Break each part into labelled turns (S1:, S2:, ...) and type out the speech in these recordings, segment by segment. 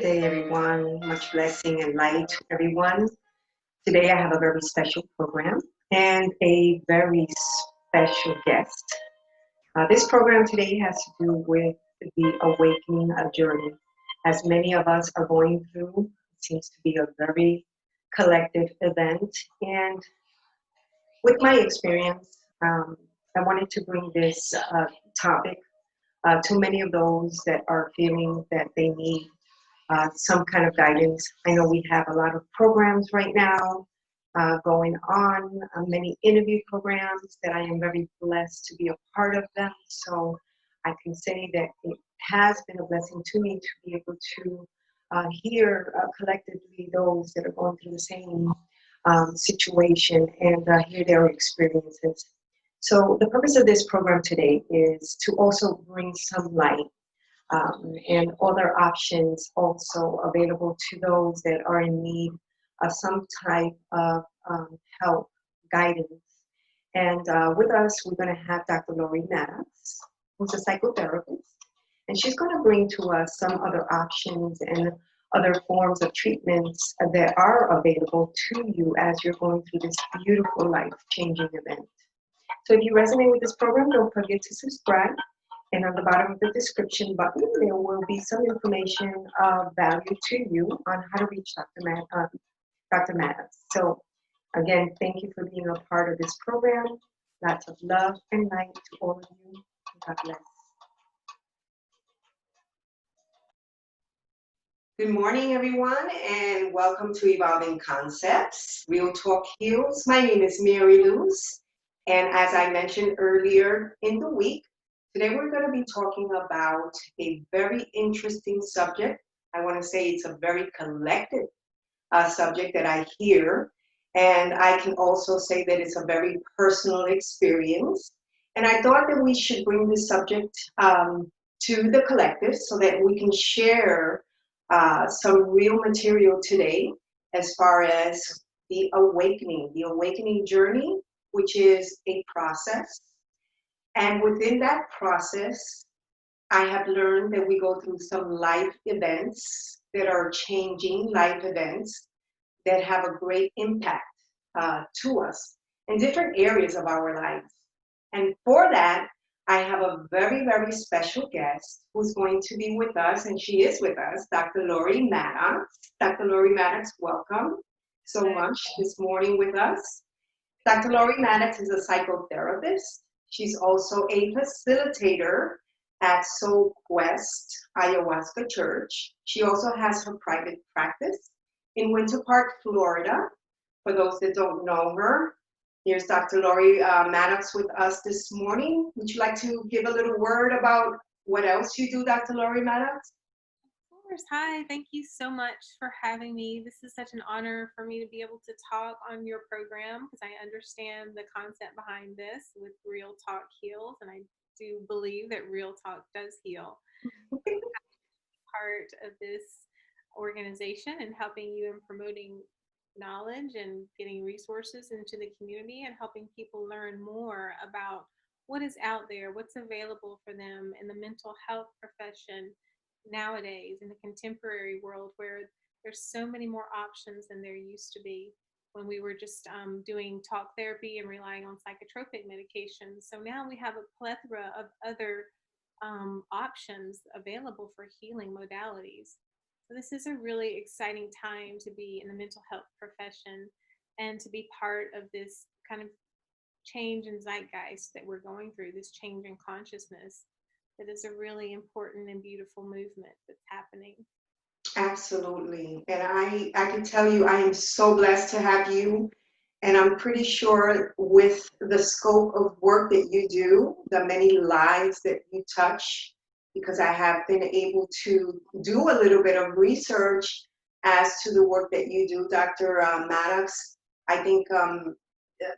S1: day, everyone. Much blessing and light to everyone. Today, I have a very special program and a very special guest. This program today has to do with the awakening journey. As many of us are going through, it seems to be a very collective event. And with my experience, I wanted to bring this topic to many of those that are feeling that they need some kind of guidance. I know we have a lot of programs right now going on, many interview programs that I am very blessed to be a part of them. So I can say that it has been a blessing to me to be able to hear collectively those that are going through the same situation and hear their experiences. So the purpose of this program today is to also bring some light and other options also available to those that are in need of some type of help, guidance. And with us, we're going to have Dr. Laurie Maddox, who's a psychotherapist, and she's going to bring to us some other options and other forms of treatments that are available to you as you're going through this beautiful life-changing event. So if you resonate with this program, don't forget to subscribe. And on the bottom of the description button, there will be some information of value to you on how to reach Dr. Maddox. So again, thank you for being a part of this program. Lots of love and light to all of you. God bless. Good morning, everyone, and welcome to Evolving Concepts, Real Talk Heals. My name is Mariluz, and as I mentioned earlier in the week, today we're going to be talking about a very interesting subject. I want to say it's a very collective subject that I hear, and I can also say that it's a very personal experience. And I thought that we should bring this subject to the collective so that we can share some real material today as far as the awakening journey, which is a process. And within that process, I have learned that we go through some life events that are changing life events that have a great impact to us in different areas of our lives. And for that, I have a very, very special guest who's going to be with us, and she is with us, Dr. Laurie Maddox. Dr. Laurie Maddox, welcome so much this morning with us. Dr. Laurie Maddox is a psychotherapist. She's also a facilitator at Soul Quest Ayahuasca Church. She also has her private practice in Winter Park, Florida. For those that don't know her, here's Dr. Laurie Maddox with us this morning. Would you like to give a little word about what else you do, Dr. Laurie Maddox?
S2: Of course. Hi, thank you so much for having me. This is such an honor for me to be able to talk on your program because I understand the concept behind this with Real Talk Heals, and I do believe that Real Talk does heal. Part of this organization and helping you in promoting knowledge and getting resources into the community and helping people learn more about what is out there, what's available for them in the mental health profession nowadays in the contemporary world where there's so many more options than there used to be when we were just doing talk therapy and relying on psychotropic medications. So now we have a plethora of other options available for healing modalities. So this is a really exciting time to be in the mental health profession and to be part of this kind of change in zeitgeist that we're going through, this change in consciousness. That is a really important and beautiful movement that's happening.
S1: Absolutely. And I can tell you, I am so blessed to have you. And I'm pretty sure with the scope of work that you do, the many lives that you touch, because I have been able to do a little bit of research as to the work that you do, Dr. Maddox. I think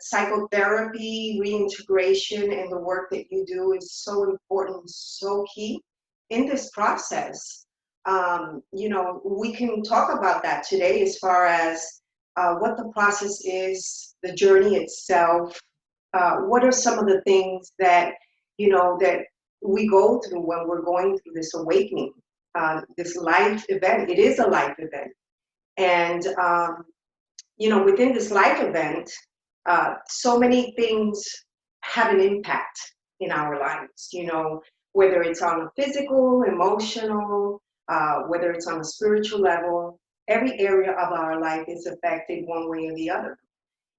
S1: psychotherapy, reintegration, and the work that you do is so important, so key in this process. We can talk about that today as far as what the process is, the journey itself. What are some of the things that, that we go through when we're going through this awakening? this life event. It is a life event. And, within this life event, so many things have an impact in our lives, whether it's on a physical, emotional, whether it's on a spiritual level, every area of our life is affected one way or the other.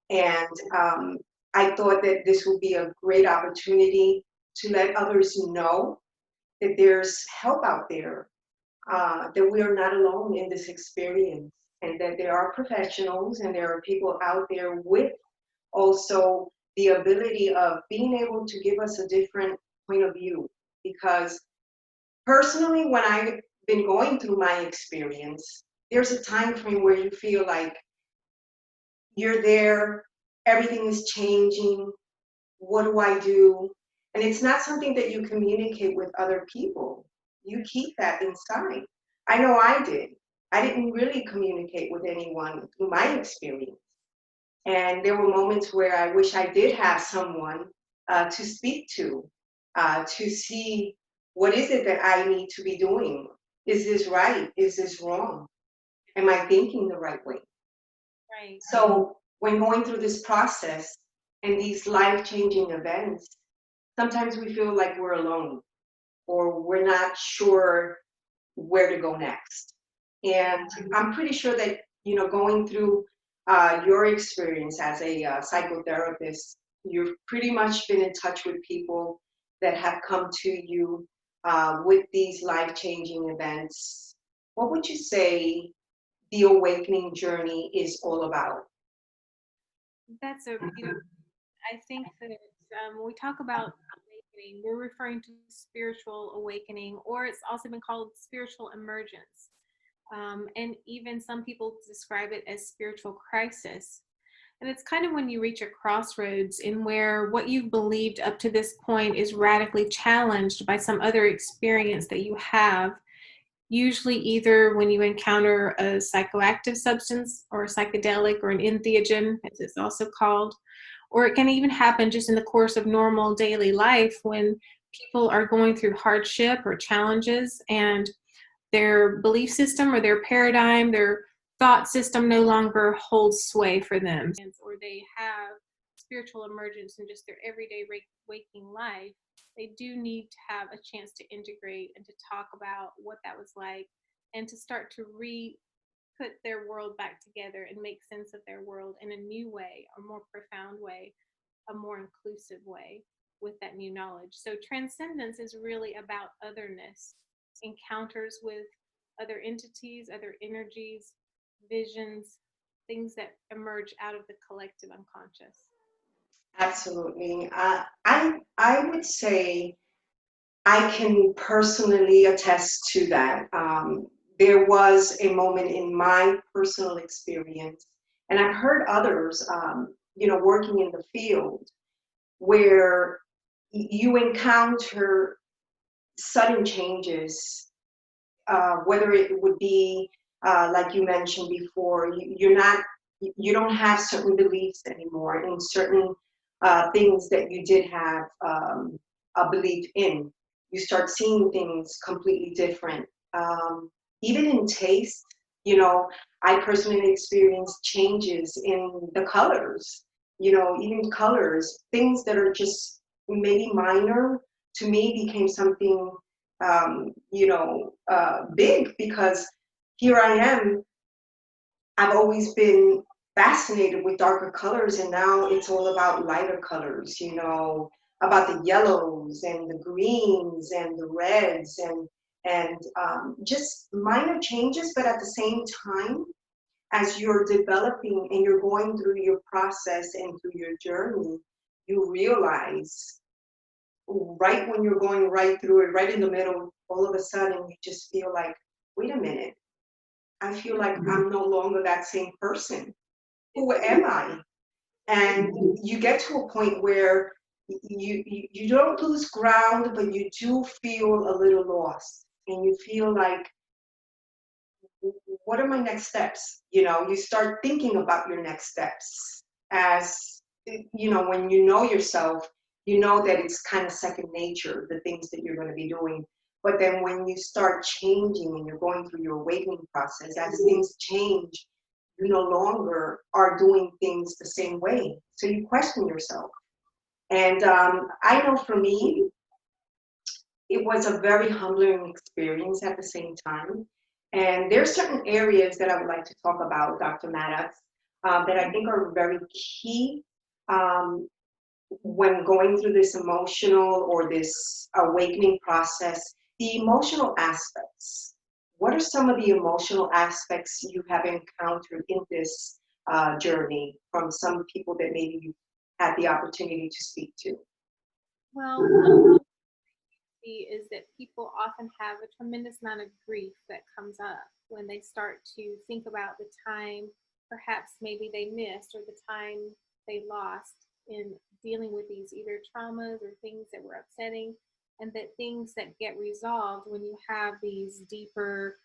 S1: And I thought that this would be a great opportunity to let others know that there's help out there, that we are not alone in this experience, and that there are professionals and there are people out there with also the ability of being able to give us a different point of view. Because personally, when I've been going through my experience, there's a time frame where you feel like you're there, everything is changing, what do I do? And it's not something that you communicate with other people. You keep that inside. I know I did. I didn't really communicate with anyone through my experience. And there were moments where I wish I did have someone to speak to see what is it that I need to be doing? Is this right? Is this wrong? Am I thinking the right way?
S2: Right.
S1: So when going through this process and these life-changing events, sometimes we feel like we're alone or we're not sure where to go next. And I'm pretty sure that, going through your experience as a psychotherapist, you've pretty much been in touch with people that have come to you with these life-changing events. What would you say the awakening journey is all about?
S2: That's a, I think that when we talk about awakening, we're referring to spiritual awakening, or it's also been called spiritual emergence. And even some people describe it as spiritual crisis. And it's kind of when you reach a crossroads in where what you've believed up to this point is radically challenged by some other experience that you have, usually either when you encounter a psychoactive substance or a psychedelic or an entheogen, as it's also called, or it can even happen just in the course of normal daily life when people are going through hardship or challenges and their belief system or their paradigm, their thought system no longer holds sway for them, or they have spiritual emergence in just their everyday waking life. They do need to have a chance to integrate and to talk about what that was like and to start to put their world back together and make sense of their world in a new way, a more profound way, a more inclusive way with that new knowledge. So transcendence is really about otherness, encounters with other entities, other energies, visions, things that emerge out of the collective unconscious.
S1: Absolutely. I would say I can personally attest to that. There was a moment in my personal experience, and I've heard others, working in the field, where you encounter sudden changes, whether it would be, like you mentioned before, you don't have certain beliefs anymore in certain things that you did have a belief in. You start seeing things completely different. Even in taste, I personally experienced changes in the colors, even colors, things that are just maybe minor to me became something big, because here I am. I've always been fascinated with darker colors, and now it's all about lighter colors, about the yellows and the greens and the reds and just minor changes. But at the same time, as you're developing and you're going through your process and through your journey, you realize right when you're going right through it, right in the middle, all of a sudden you just feel like, wait a minute, I feel like I'm no longer that same person. Who am I? And you get to a point where you don't lose ground, but you do feel a little lost. And you feel like, what are my next steps? You start thinking about your next steps. As when you know yourself, you know that it's kind of second nature, the things that you're going to be doing. But then when you start changing and you're going through your awakening process, as things change, you no longer are doing things the same way. So you question yourself. And I know for me, it was a very humbling experience at the same time. And there's certain areas that I would like to talk about, Dr. Maddox, that I think are very key um, when going through this emotional or this awakening process. The emotional aspects. What are some of the emotional aspects you have encountered in this journey from some people that maybe you had the opportunity to speak to?
S2: Well, see is that people often have a tremendous amount of grief that comes up when they start to think about the time perhaps maybe they missed or the time they lost in dealing with these either traumas or things that were upsetting, and that things that get resolved when you have these deeper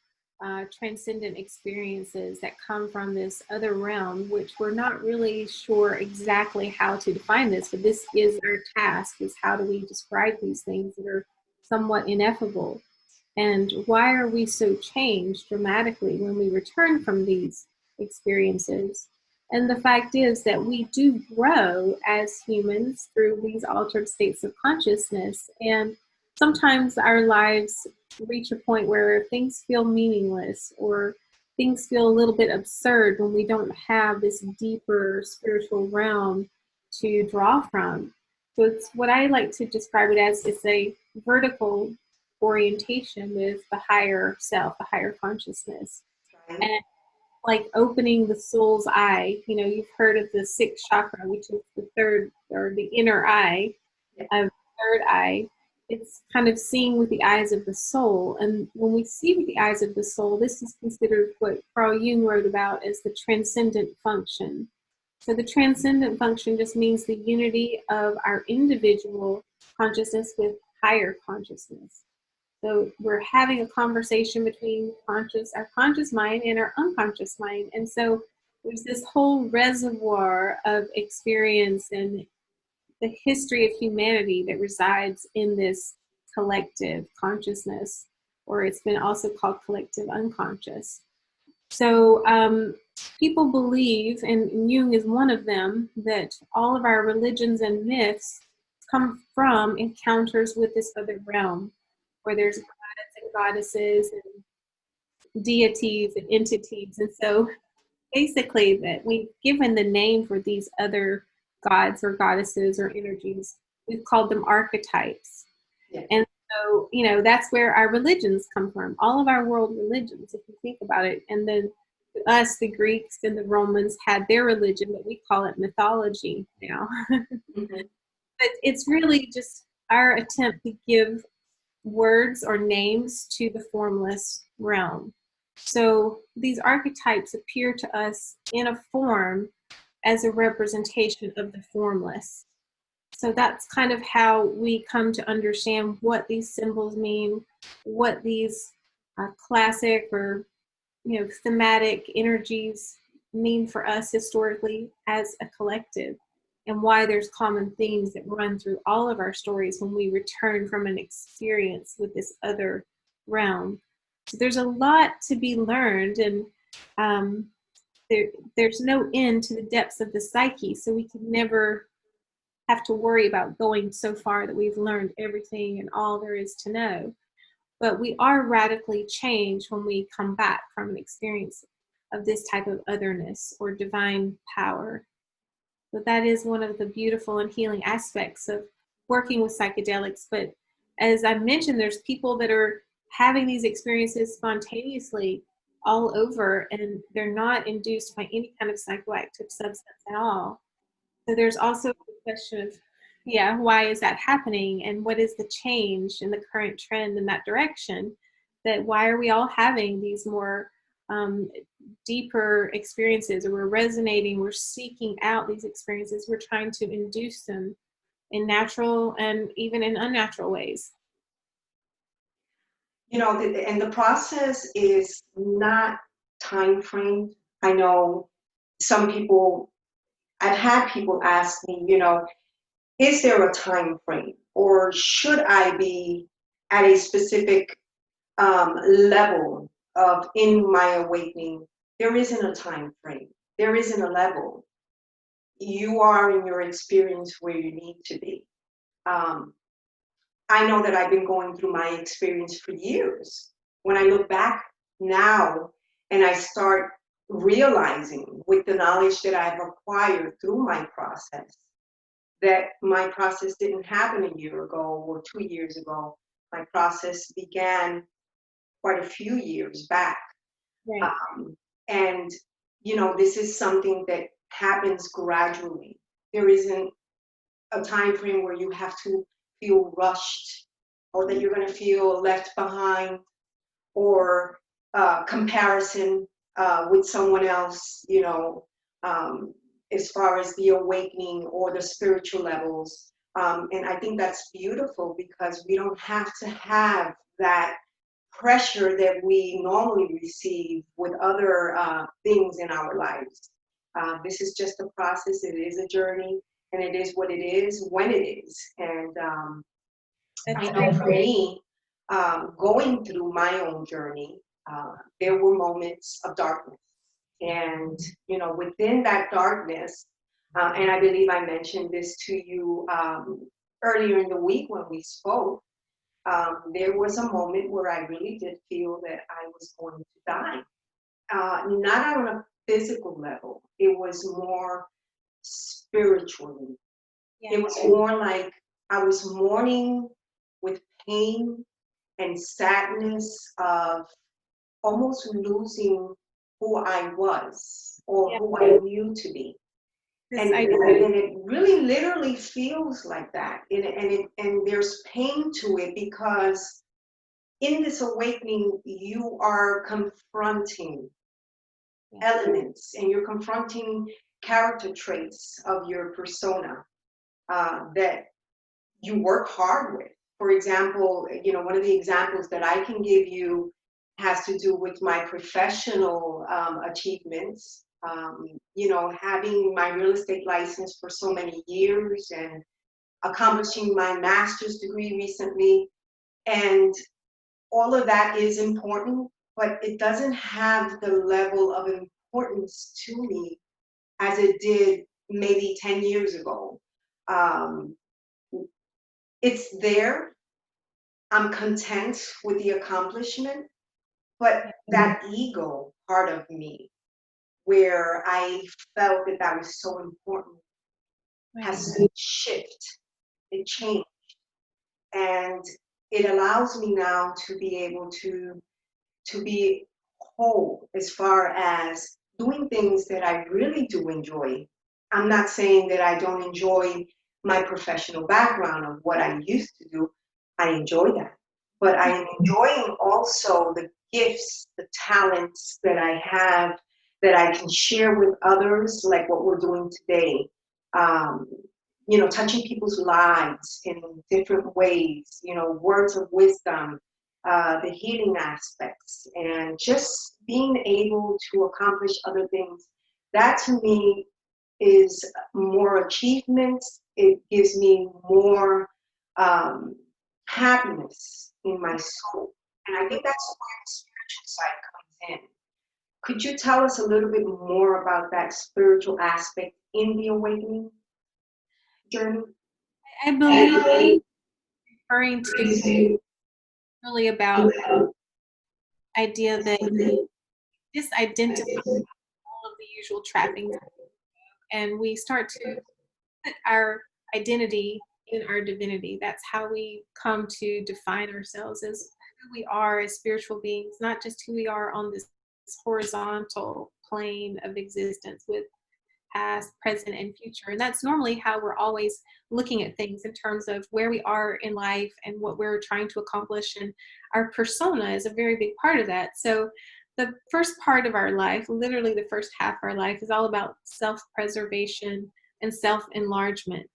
S2: transcendent experiences that come from this other realm, which we're not really sure exactly how to define this, but this is our task, is how do we describe these things that are somewhat ineffable. And why are we so changed dramatically when we return from these experiences? And the fact is that we do grow as humans through these altered states of consciousness. And sometimes our lives reach a point where things feel meaningless or things feel a little bit absurd when we don't have this deeper spiritual realm to draw from. So it's what I like to describe it as, it's a vertical orientation with the higher self, the higher consciousness.
S1: Right?
S2: And like opening the soul's eye. You know, you've heard of the sixth chakra, which is the third or the inner eye of the third eye. It's kind of seeing with the eyes of the soul. And when we see with the eyes of the soul, this is considered what Carl Jung wrote about as the transcendent function. So the transcendent function just means the unity of our individual consciousness with higher consciousness. So we're having a conversation between our conscious mind and our unconscious mind. And so there's this whole reservoir of experience and the history of humanity that resides in this collective consciousness, or it's been also called collective unconscious. So people believe, and Jung is one of them, that all of our religions and myths come from encounters with this other realm, where there's gods and goddesses and deities and entities. And so basically that we've given the name for these other gods or goddesses or energies. We've called them archetypes.
S1: Yeah.
S2: And so, you know, that's where our religions come from. All of our world religions, if you think about it. And then us, the Greeks and the Romans had their religion, but we call it mythology now.
S1: Mm-hmm.
S2: But it's really just our attempt to give words or names to the formless realm. So these archetypes appear to us in a form as a representation of the formless. So that's kind of how we come to understand what these symbols mean, what these classic or thematic energies mean for us historically as a collective, and why there's common themes that run through all of our stories when we return from an experience with this other realm. So there's a lot to be learned, and there's no end to the depths of the psyche, so we can never have to worry about going so far that we've learned everything and all there is to know. But we are radically changed when we come back from an experience of this type of otherness or divine power. So that is one of the beautiful and healing aspects of working with psychedelics. But as I mentioned, there's people that are having these experiences spontaneously all over, and they're not induced by any kind of psychoactive substance at all. So there's also the question of, why is that happening? And what is the change in the current trend in that direction? That why are we all having these more deeper experiences, or we're resonating, we're seeking out these experiences, we're trying to induce them in natural and even in unnatural ways.
S1: And the process is not time framed. I know some people, I've had people ask me, is there a time frame, or should I be at a specific level of in my awakening. There isn't a time frame. There isn't a level. You are in your experience where you need to be. Um, I know that I've been going through my experience for years. When I look back now and I start realizing with the knowledge that I've acquired through my process, that my process didn't happen a year ago or 2 years ago. My process began quite a few years back.
S2: Right.
S1: And, this is something that happens gradually. There isn't a time frame where you have to feel rushed or that you're going to feel left behind or comparison with someone else, as far as the awakening or the spiritual levels. And I think that's beautiful because we don't have to have that pressure that we normally receive with other things in our lives. This is just a process, it is a journey, and it is what it is when it is. And I know for me, going through my own journey, there were moments of darkness. And, within that darkness, and I believe I mentioned this to you earlier in the week when we spoke, there was a moment where I really did feel that I was going to die. Not on a physical level, it was more spiritually.
S2: Yeah.
S1: It was more like I was mourning with pain and sadness of almost losing who I was or
S2: Yeah.
S1: who I knew to be. And it really literally feels like that. And there's pain to it because in this awakening, you are confronting elements and you're confronting character traits of your persona that you work hard with. For example, one of the examples that I can give you has to do with my professional achievements. Having my real estate license for so many years and accomplishing my master's degree recently. And all of that is important, but it doesn't have the level of importance to me as it did maybe 10 years ago. Um, it's there. I'm content with the accomplishment, but that ego part of me, where I felt that that was so important, has shifted. It changed, and it allows me now to be able to be whole as far as doing things that I really do enjoy. I'm not saying that I don't enjoy my professional background of what I used to do. I enjoy that. But I am enjoying also the gifts, the talents that I have that I can share with others, like what we're doing today. Um, touching people's lives in different ways, words of wisdom, the healing aspects, and just being able to accomplish other things. That to me is more achievements. It gives me more happiness in my soul. And I think that's where the spiritual side comes in. Could you tell us a little bit more about that spiritual aspect in the awakening journey?
S2: I believe referring to really about idea that disidentify all of the usual trappings and we start to put our identity in our divinity. That's how we come to define ourselves as who we are as spiritual beings, not just who we are on this horizontal plane of existence with past, present, and future. And that's normally how we're always looking at things in terms of where we are in life and what we're trying to accomplish. And our persona is a very big part of that. So the first part of our life, literally the first half of our life, is all about self-preservation and self-enlargement.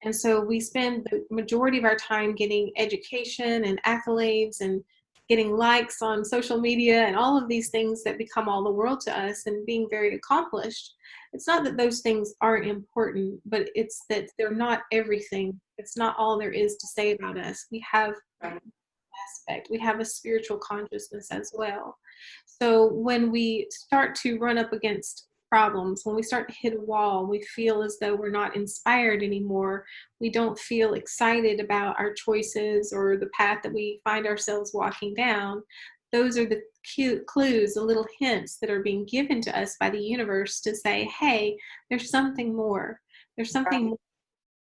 S2: And so we spend the majority of our time getting education and accolades and getting likes on social media and all of these things that become all the world to us and being very accomplished. It's not that those things aren't important, but it's that they're not everything. It's not all there is to say about us. We have aspect. We have a spiritual consciousness as well. So when we start to run up against problems, when we start to hit a wall, we feel as though we're not inspired anymore. We don't feel excited about our choices or the path that we find ourselves walking down. Those are the cute clues, the little hints that are being given to us by the universe to say, hey, there's something more. There's something more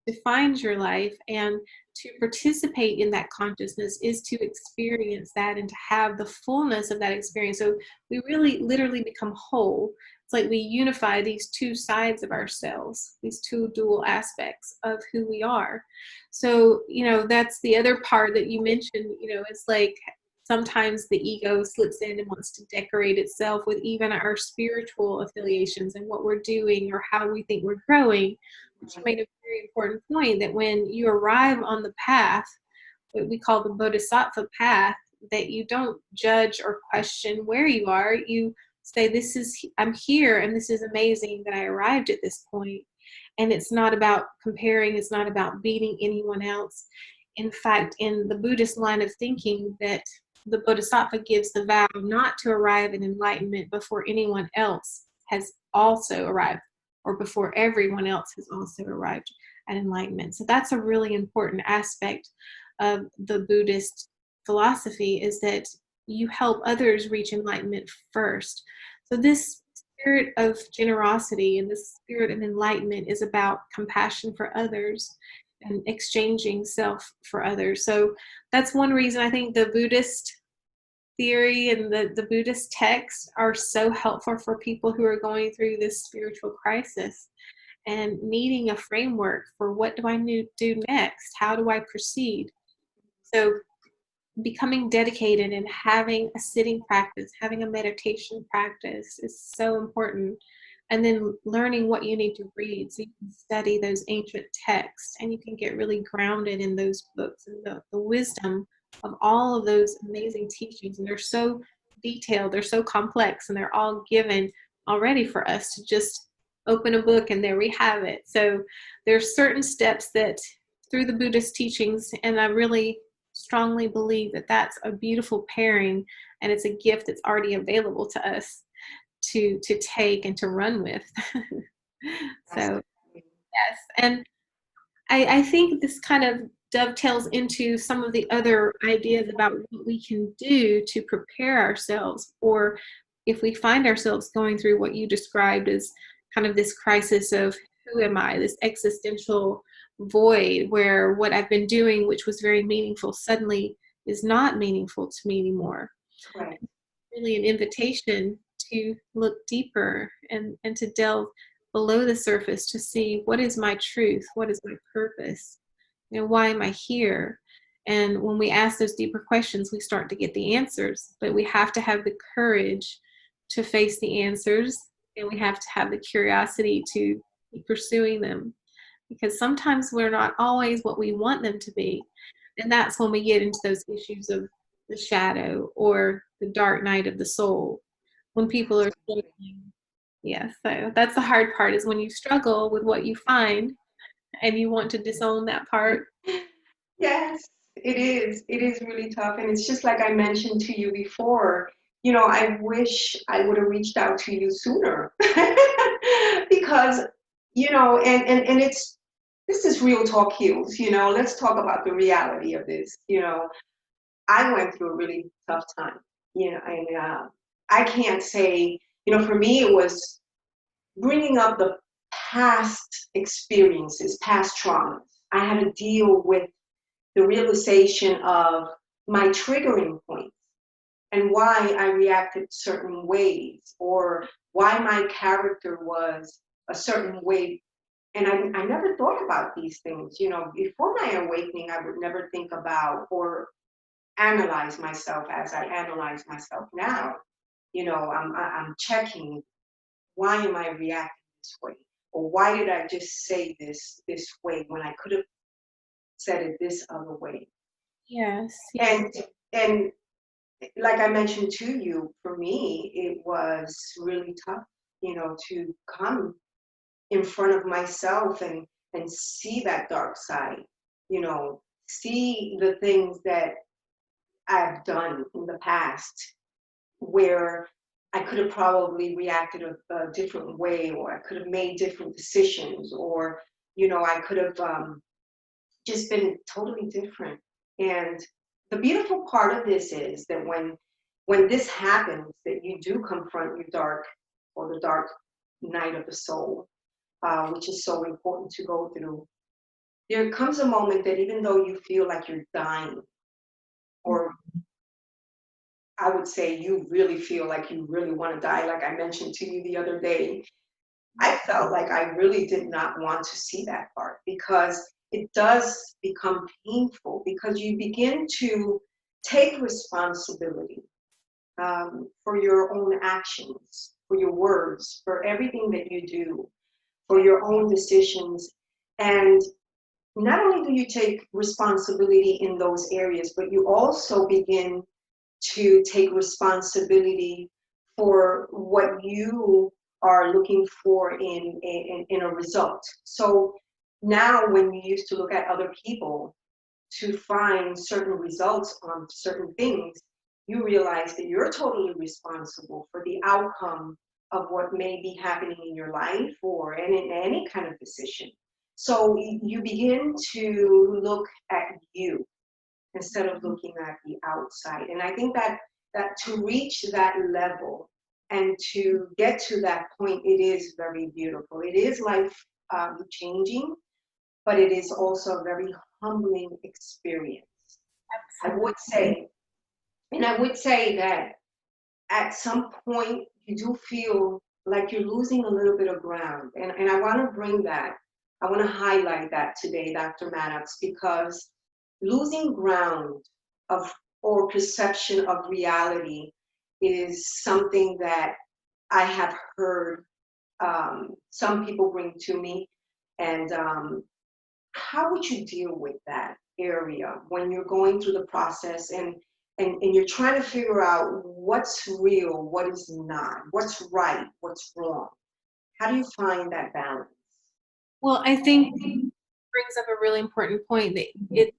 S2: defines your life, and to participate in that consciousness is to experience that and to have the fullness of that experience. So we really literally become whole. It's like we unify these two sides of ourselves, these two dual aspects of who we are. So, that's the other part that you mentioned. It's like sometimes the ego slips in and wants to decorate itself with even our spiritual affiliations and what we're doing or how we think we're growing. Which made a very important point, that when you arrive on the path, what we call the bodhisattva path, that you don't judge or question where you are. You say, I'm here, and this is amazing that I arrived at this point. And it's not about comparing, it's not about beating anyone else. In fact, in the Buddhist line of thinking, that the bodhisattva gives the vow not to arrive at enlightenment before anyone else has also arrived, or before everyone else has also arrived at enlightenment. So that's a really important aspect of the Buddhist philosophy, is that you help others reach enlightenment first. So this spirit of generosity and the spirit of enlightenment is about compassion for others and exchanging self for others. So that's one reason I think the Buddhist theory and the Buddhist texts are so helpful for people who are going through this spiritual crisis and needing a framework for what do I do next? How do I proceed? So becoming dedicated and having a sitting practice, having a meditation practice is so important. And then learning what you need to read so you can study those ancient texts and you can get really grounded in those books and the wisdom of all of those amazing teachings. And they're so detailed, they're so complex, and they're all given already for us to just open a book and there we have it. So there's certain steps that through the Buddhist teachings, and I really strongly believe that that's a beautiful pairing, and it's a gift that's already available to us to take and to run with. So yes, and I think this kind of dovetails into some of the other ideas about what we can do to prepare ourselves, or if we find ourselves going through what you described as kind of this crisis of who am I, this existential void where what I've been doing, which was very meaningful, suddenly is not meaningful to me anymore.
S1: Right.
S2: Really an invitation to look deeper and to delve below the surface to see what is my truth, what is my purpose, why am I here? And when we ask those deeper questions, we start to get the answers, but we have to have the courage to face the answers, and we have to have the curiosity to keep pursuing them, because sometimes we're not always what we want them to be. And that's when we get into those issues of the shadow or the dark night of the soul, when people are struggling. Yeah, so that's the hard part, is when you struggle with what you find and you want to disown that part.
S1: Yes, it is. It is really tough. And it's just like I mentioned to you before, I wish I would have reached out to you sooner. Because, and this is real talk heals, let's talk about the reality of this. I went through a really tough time, and I can't say, for me, it was bringing up the past experiences, past traumas. I had to deal with the realization of my triggering points and why I reacted certain ways, or why my character was a certain way. And I never thought about these things. Before my awakening, I would never think about or analyze myself as I analyze myself now. I'm checking, why am I reacting this way? Or why did I just say this way when I could have said it this other way?
S2: Yes.
S1: And like I mentioned to you, for me, it was really tough, to come in front of myself and see that dark side, see the things that I've done in the past where I could have probably reacted a different way, or I could have made different decisions, or, I could have just been totally different. And the beautiful part of this is that when this happens, that you do confront your dark, or the dark night of the soul, which is so important to go through. There comes a moment that even though you feel like you're dying, or I would say you really feel like you really want to die, like I mentioned to you the other day, I felt like I really did not want to see that part, because it does become painful, because you begin to take responsibility for your own actions, for your words, for everything that you do, for your own decisions. And not only do you take responsibility in those areas, but you also begin to take responsibility for what you are looking for in a result. So now, when you used to look at other people to find certain results on certain things, you realize that you're totally responsible for the outcome of what may be happening in your life, or in any kind of decision. So you begin to look at you instead of looking at the outside. And I think that to reach that level and to get to that point, it is very beautiful. It is life changing, but it is also a very humbling experience. I would say, and I would say that at some point you do feel like you're losing a little bit of ground. And I want to bring that, I want to highlight that today, Dr. Maddox, because losing ground of, or perception of reality, is something that I have heard some people bring to me. And how would you deal with that area when you're going through the process, and you're trying to figure out what's real, what is not, what's right, what's wrong? How do you find that balance?
S2: Well, I think brings up a really important point that it's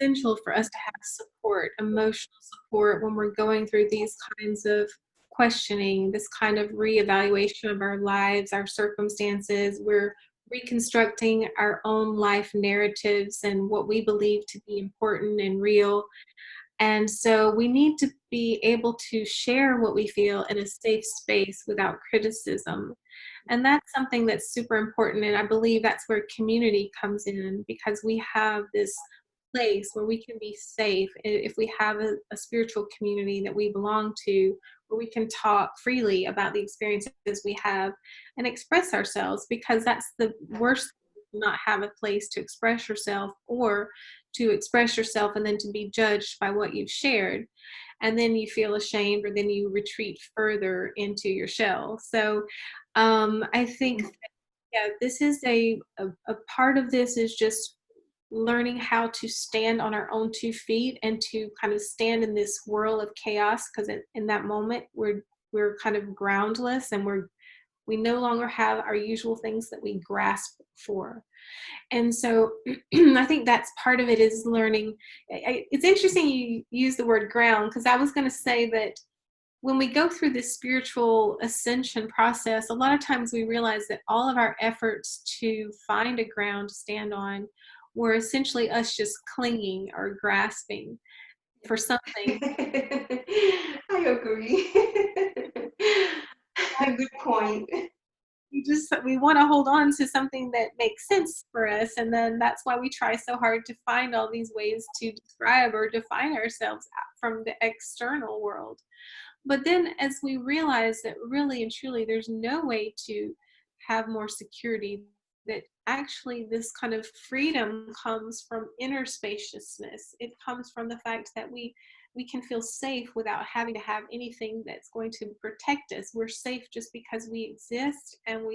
S2: essential for us to have support, emotional support, when we're going through these kinds of questioning, this kind of reevaluation of our lives, our circumstances. We're reconstructing our own life narratives and what we believe to be important and real. And so we need to be able to share what we feel in a safe space without criticism. And that's something that's super important. And I believe that's where community comes in, because we have this place where we can be safe. If we have a spiritual community that we belong to, where we can talk freely about the experiences we have and express ourselves, because that's the worst, not have a place to express yourself, or to express yourself and then to be judged by what you've shared. And then you feel ashamed, or then you retreat further into your shell. So I think, yeah, this is a part of this is just learning how to stand on our own 2 feet and to kind of stand in this whirl of chaos, because in that moment we're kind of groundless, and we no longer have our usual things that we grasp for. And so I think that's part of it, is learning. It's interesting you use the word ground, because I was going to say that when we go through this spiritual ascension process, a lot of times we realize that all of our efforts to find a ground to stand on were essentially us just clinging or grasping for something.
S1: I agree. Good point.
S2: We want to hold on to something that makes sense for us, and then that's why we try so hard to find all these ways to describe or define ourselves from the external world. But then as we realize that really and truly there's no way to have more security, that actually this kind of freedom comes from inner spaciousness. It comes from the fact that we can feel safe without having to have anything that's going to protect us. We're safe just because we exist, and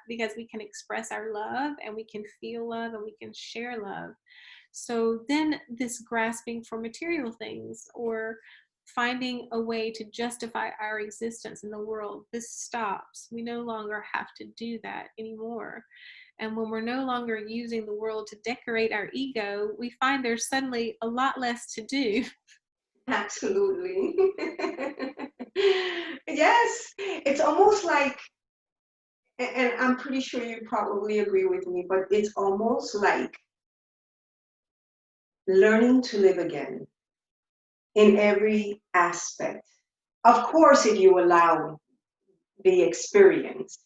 S2: because we can express our love, and we can feel love, and we can share love. So then this grasping for material things, or finding a way to justify our existence in the world, this stops. We no longer have to do that anymore. And when we're no longer using the world to decorate our ego, we find there's suddenly a lot less to do.
S1: Absolutely. Yes, it's almost like, and I'm pretty sure you probably agree with me, but it's almost like learning to live again in every aspect. Of course, if you allow the experience,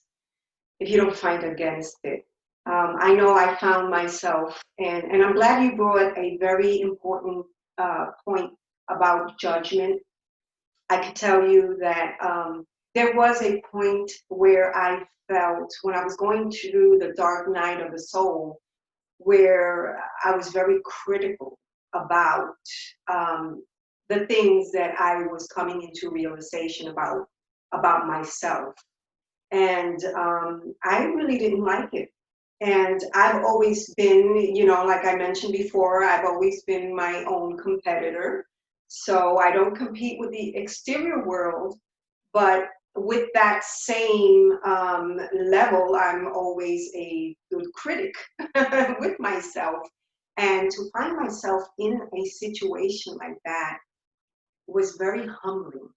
S1: if you don't fight against it. I know I found myself, and I'm glad you brought a very important point about judgment. I could tell you that there was a point where I felt when I was going through the dark night of the soul, where I was very critical about the things that I was coming into realization about myself. And I really didn't like it. And I've always been, like I mentioned before, I've always been my own competitor. So I don't compete with the exterior world, but with that same level, I'm always a good critic with myself. And to find myself in a situation like that was very humbling.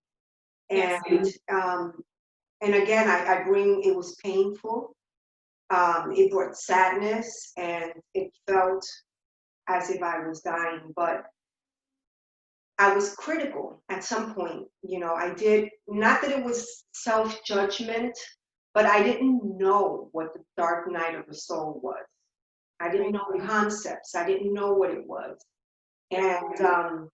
S2: Yes.
S1: And again, I bring, it was painful. It brought sadness, and it felt as if I was dying. But I was critical at some point. I did, not that it was self-judgment, but I didn't know what the dark night of the soul was. I didn't
S2: Right.
S1: know the concepts. I didn't know what it was. And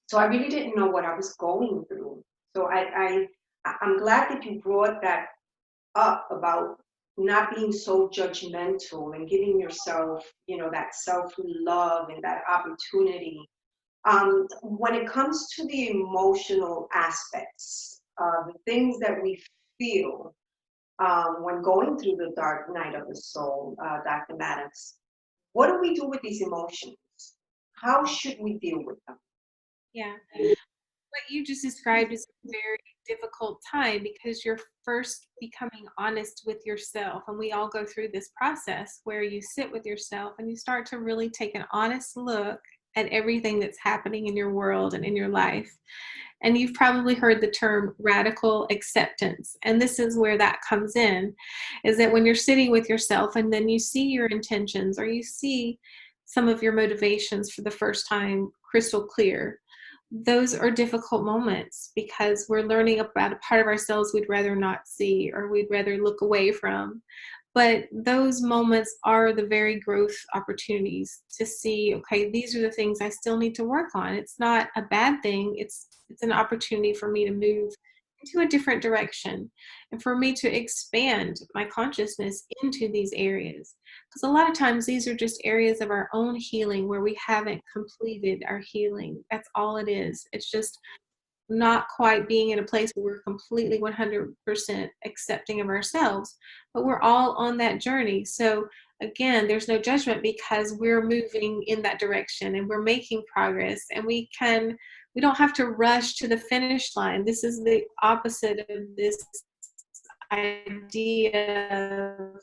S1: so I really didn't know what I was going through. So I'm glad that you brought that up about not being so judgmental and giving yourself, that self-love and that opportunity. When it comes to the emotional aspects, the things that we feel when going through the dark night of the soul, Dr. Maddox, what do we do with these emotions? How should we deal with them?
S2: Yeah. What you just described is a very difficult time because you're first becoming honest with yourself. And we all go through this process where you sit with yourself and you start to really take an honest look at everything that's happening in your world and in your life. And you've probably heard the term radical acceptance. And this is where that comes in, is that when you're sitting with yourself and then you see your intentions or you see some of your motivations for the first time crystal clear, those are difficult moments because we're learning about a part of ourselves we'd rather not see or we'd rather look away from. But those moments are the very growth opportunities to see, okay, these are the things I still need to work on. It's not a bad thing. It's an opportunity for me to move into a different direction and for me to expand my consciousness into these areas. Because a lot of times these are just areas of our own healing where we haven't completed our healing. That's all it is. It's just not quite being in a place where we're completely 100% accepting of ourselves, but we're all on that journey. So again, there's no judgment because we're moving in that direction and we're making progress, and we don't have to rush to the finish line. This is the opposite of this idea of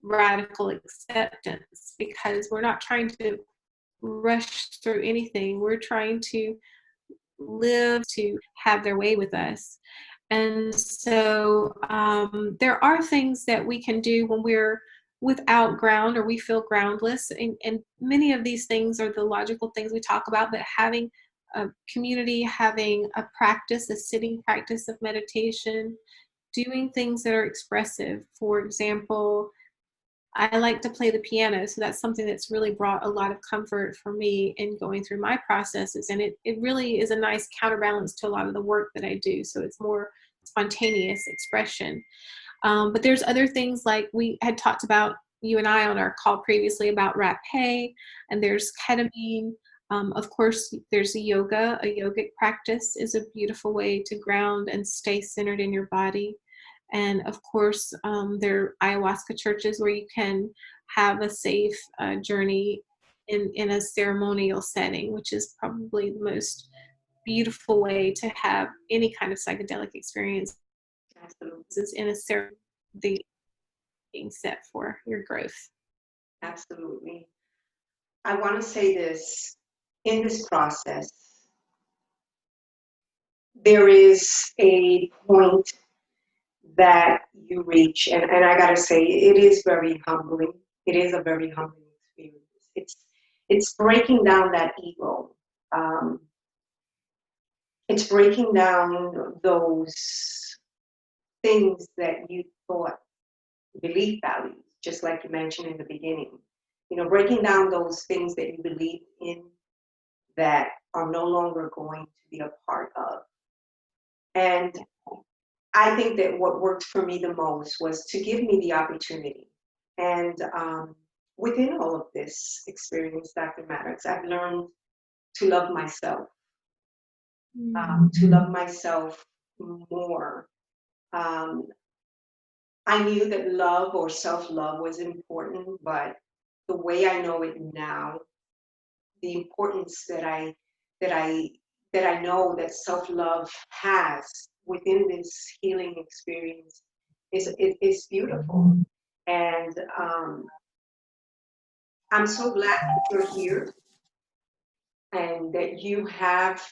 S2: radical acceptance, because we're not trying to rush through anything. We're trying to live to have their way with us. And so there are things that we can do when we're without ground or we feel groundless. And many of these things are the logical things we talk about, but having a community, having a practice, a sitting practice of meditation, doing things that are expressive. For example, I like to play the piano, so that's something that's really brought a lot of comfort for me in going through my processes. And it really is a nice counterbalance to a lot of the work that I do. So it's more spontaneous expression. But there's other things like we had talked about, you and I on our call previously, about rapé, and there's ketamine. Of course, there's yoga. A yogic practice is a beautiful way to ground and stay centered in your body. And of course, there are ayahuasca churches where you can have a safe journey in a ceremonial setting, which is probably the most beautiful way to have any kind of psychedelic experience,
S1: Absolutely.
S2: is in a ceremony being set for your growth.
S1: Absolutely. I want to say this, in this process, there is a point that you reach, and I gotta say, it is very humbling. It is a very humbling experience. It's breaking down that ego. Um, it's breaking down those things that you thought belief values, just like you mentioned in the beginning. You know, breaking down those things that you believe in that are no longer going to be a part of. And I think that what worked for me the most was to give me the opportunity. And within all of this experience, Dr. Maddox, I've learned to love myself, to love myself more. Um, I knew that love or self-love was important, but the way I know it now, the importance that I that I know that self-love has within this healing experience is beautiful. And I'm so glad that you're here and that you have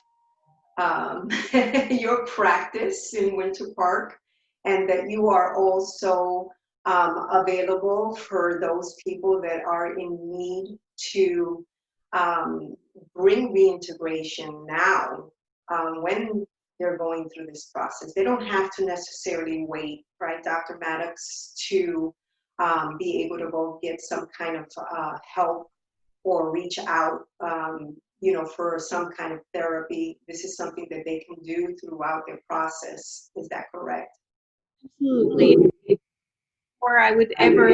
S1: your practice in Winter Park, and that you are also available for those people that are in need to um, bring reintegration now when they're going through this process. They don't have to necessarily wait, right, Dr. Maddox, to be able to go get some kind of help or reach out, for some kind of therapy. This is something that they can do throughout their process. Is that correct?
S2: Absolutely. Before I would ever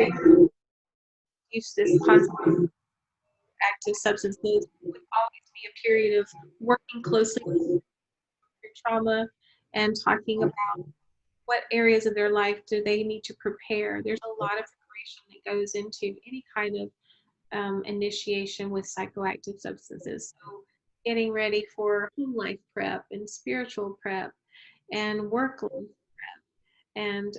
S2: use this concept of active substances, it would always be a period of working closely with their trauma and talking about what areas of their life do they need to prepare. There's a lot of preparation that goes into any kind of initiation with psychoactive substances. So getting ready for home life prep and spiritual prep and work life. And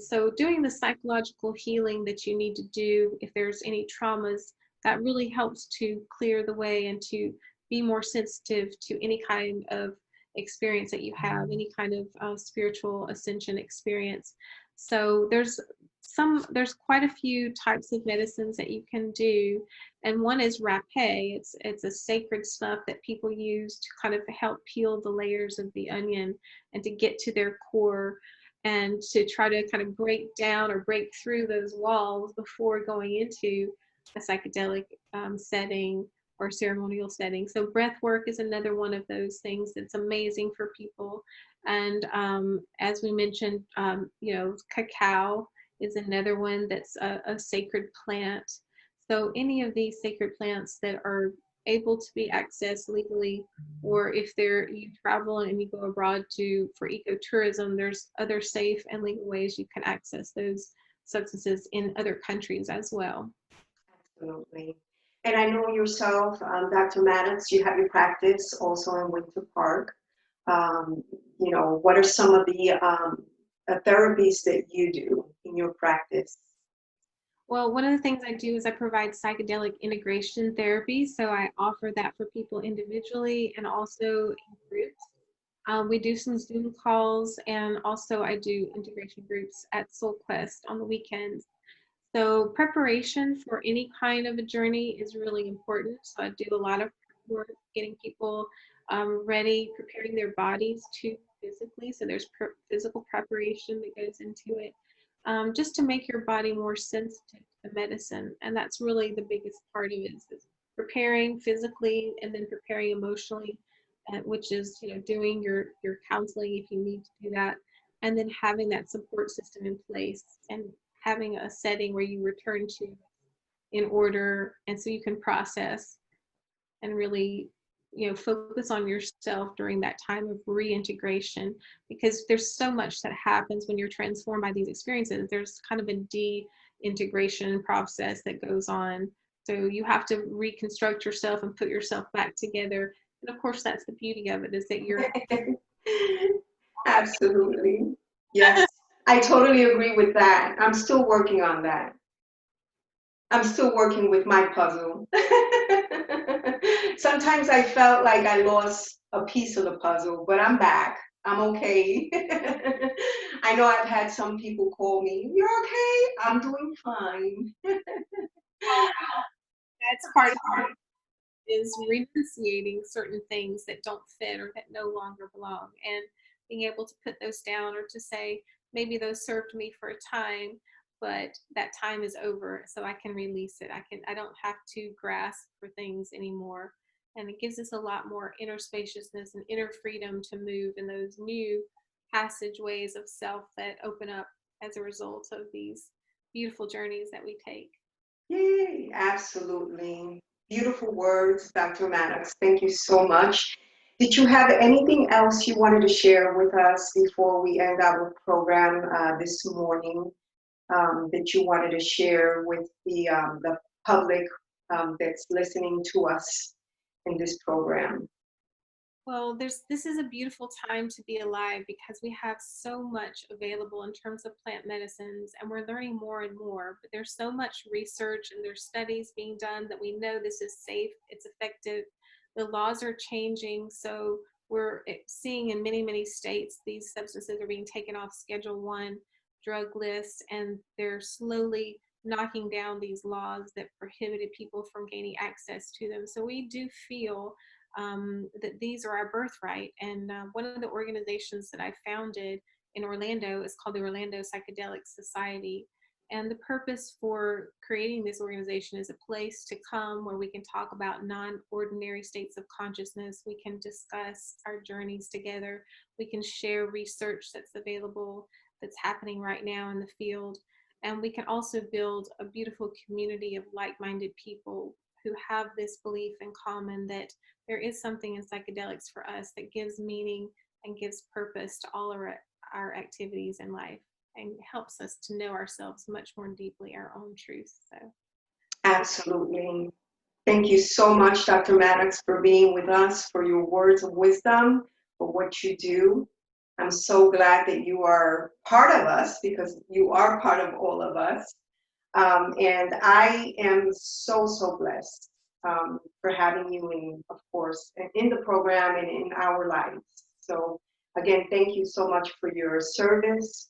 S2: so doing the psychological healing that you need to do if there's any traumas, that really helps to clear the way and to be more sensitive to any kind of experience that you have, any kind of spiritual ascension experience. So there's quite a few types of medicines that you can do, and one is rapé. It's a sacred stuff that people use to kind of help peel the layers of the onion and to get to their core and to try to kind of break down or break through those walls before going into a psychedelic setting or ceremonial setting. So breath work is another one of those things that's amazing for people. And as we mentioned, cacao is another one that's a sacred plant. So any of these sacred plants that are able to be accessed legally, or if you travel and you go abroad for ecotourism, there's other safe and legal ways you can access those substances in other countries as well.
S1: Absolutely. And I know yourself, Dr. Maddox, you have your practice also in Winter Park. What are some of the therapies that you do in your practice?
S2: Well, one of the things I do is I provide psychedelic integration therapy. So I offer that for people individually and also in groups. We do some Zoom calls, and also I do integration groups at Soul Quest on the weekends. So preparation for any kind of a journey is really important. So I do a lot of work getting people ready, preparing their bodies to physically. So there's physical preparation that goes into it, just to make your body more sensitive to medicine. And that's really the biggest part of it, is preparing physically and then preparing emotionally, which is doing your counseling if you need to do that, and then having that support system in place and having a setting where you return to in order, and so you can process and really focus on yourself during that time of reintegration, because there's so much that happens when you're transformed by these experiences. There's kind of a de-integration process that goes on, so you have to reconstruct yourself and put yourself back together. And of course, that's the beauty of it, is that you're
S1: Absolutely. Yes, I totally agree with that. I'm still working on that. I'm still working with my puzzle. Sometimes I felt like I lost a piece of the puzzle, but I'm back. I'm okay. I know I've had some people call me, you're okay? I'm doing fine.
S2: That's part of it, is renunciating certain things that don't fit or that no longer belong, and being able to put those down, or to say, maybe those served me for a time, but that time is over, so I can release it. I don't have to grasp for things anymore. And it gives us a lot more inner spaciousness and inner freedom to move in those new passageways of self that open up as a result of these beautiful journeys that we take.
S1: Yay, absolutely. Beautiful words, Dr. Maddox. Thank you so much. Did you have anything else you wanted to share with us before we end our program this morning, that you wanted to share with the public that's listening to us in this program?
S2: Well, this is a beautiful time to be alive because we have so much available in terms of plant medicines, and we're learning more and more. But there's so much research and there's studies being done that we know this is safe, it's effective. The laws are changing, so we're seeing in many, many states these substances are being taken off Schedule 1 drug lists, and they're slowly knocking down these laws that prohibited people from gaining access to them. So we do feel that these are our birthright. And one of the organizations that I founded in Orlando is called the Orlando Psychedelic Society. And the purpose for creating this organization is a place to come where we can talk about non-ordinary states of consciousness. We can discuss our journeys together. We can share research that's available, that's happening right now in the field. And we can also build a beautiful community of like-minded people who have this belief in common that there is something in psychedelics for us that gives meaning and gives purpose to all our activities in life, and helps us to know ourselves much more deeply, our own truth. So
S1: Absolutely. Thank you so much, Dr. Maddox, for being with us, for your words of wisdom, for what you do. I'm so glad that you are part of us, because you are part of all of us. And I am so, so blessed for having you in, of course, in the program and in our lives. So again, thank you so much for your service,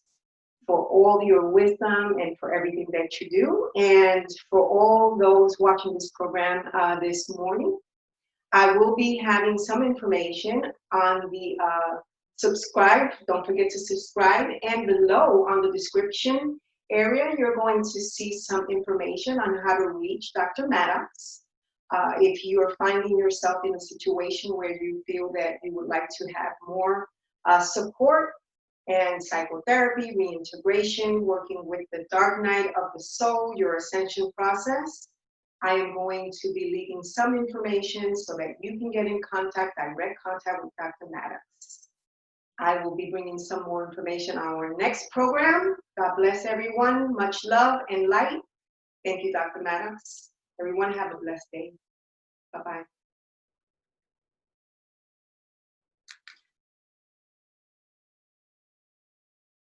S1: for all your wisdom, and for everything that you do. And for all those watching this program this morning, I will be having some information on the subscribe. Don't forget to subscribe. And below on the description area, you're going to see some information on how to reach Dr. Maddox. If you are finding yourself in a situation where you feel that you would like to have more support and psychotherapy, reintegration, working with the dark night of the soul, your ascension process, I am going to be leaving some information so that you can get in contact, direct contact with Dr. Maddox. I will be bringing some more information on our next program. God bless everyone. Much love and light. Thank you, Dr. Maddox. Everyone have a blessed day. Bye-bye.